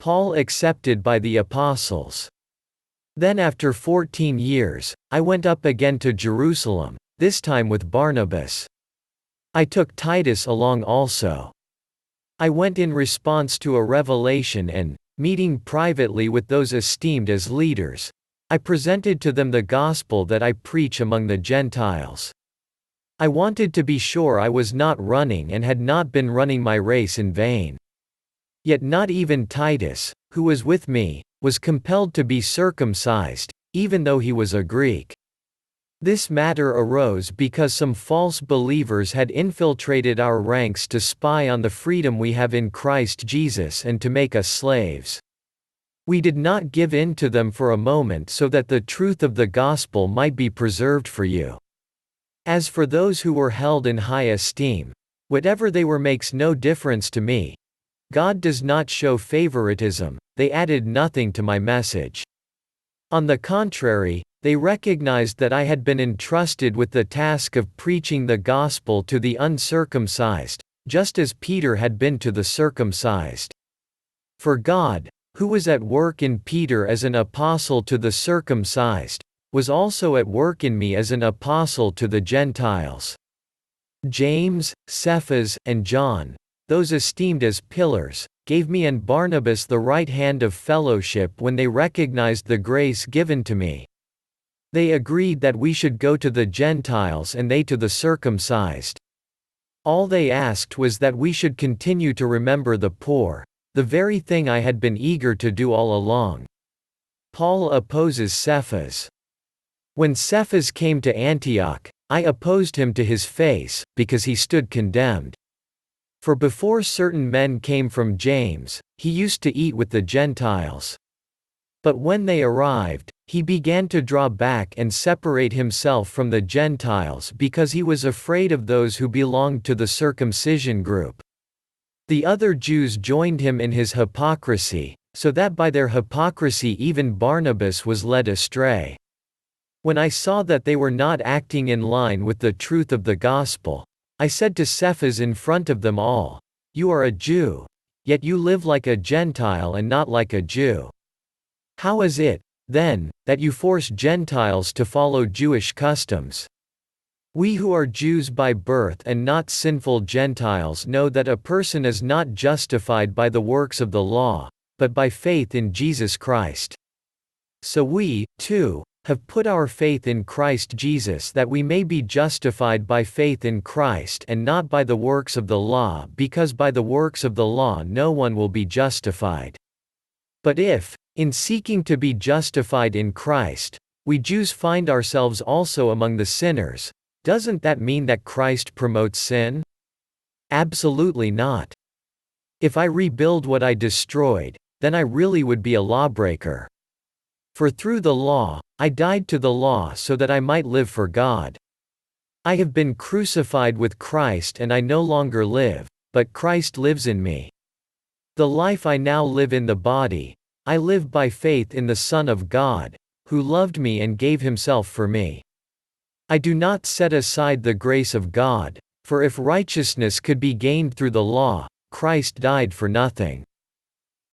Paul accepted by the apostles. Then after 14 years, I went up again to Jerusalem, this time with Barnabas. I took Titus along also. I went in response to a revelation and, meeting privately with those esteemed as leaders, I presented to them the gospel that I preach among the Gentiles. I wanted to be sure I was not running and had not been running my race in vain. Yet not even Titus, who was with me, was compelled to be circumcised, even though he was a Greek. This matter arose because some false believers had infiltrated our ranks to spy on the freedom we have in Christ Jesus and to make us slaves. We did not give in to them for a moment so that the truth of the gospel might be preserved for you. As for those who were held in high esteem, whatever they were makes no difference to me. God does not show favoritism, they added nothing to my message. On the contrary, they recognized that I had been entrusted with the task of preaching the gospel to the uncircumcised, just as Peter had been to the circumcised. For God, who was at work in Peter as an apostle to the circumcised, was also at work in me as an apostle to the Gentiles. James, Cephas, and John, those esteemed as pillars, gave me and Barnabas the right hand of fellowship when they recognized the grace given to me. They agreed that we should go to the Gentiles and they to the circumcised. All they asked was that we should continue to remember the poor, the very thing I had been eager to do all along. Paul opposes Cephas. When Cephas came to Antioch, I opposed him to his face, because he stood condemned. For before certain men came from James, he used to eat with the Gentiles. But when they arrived, he began to draw back and separate himself from the Gentiles because he was afraid of those who belonged to the circumcision group. The other Jews joined him in his hypocrisy, so that by their hypocrisy even Barnabas was led astray. When I saw that they were not acting in line with the truth of the gospel, I said to Cephas in front of them all, "You are a Jew, yet you live like a Gentile and not like a Jew. How is it, then, that you force Gentiles to follow Jewish customs? We who are Jews by birth and not sinful Gentiles know that a person is not justified by the works of the law, but by faith in Jesus Christ. So we, too, have put our faith in Christ Jesus that we may be justified by faith in Christ and not by the works of the law, because by the works of the law no one will be justified. But if, in seeking to be justified in Christ, we Jews find ourselves also among the sinners, doesn't that mean that Christ promotes sin? Absolutely not. If I rebuild what I destroyed, then I really would be a lawbreaker. For through the law, I died to the law so that I might live for God. I have been crucified with Christ and I no longer live, but Christ lives in me. The life I now live in the body, I live by faith in the Son of God, who loved me and gave himself for me. I do not set aside the grace of God, for if righteousness could be gained through the law, Christ died for nothing.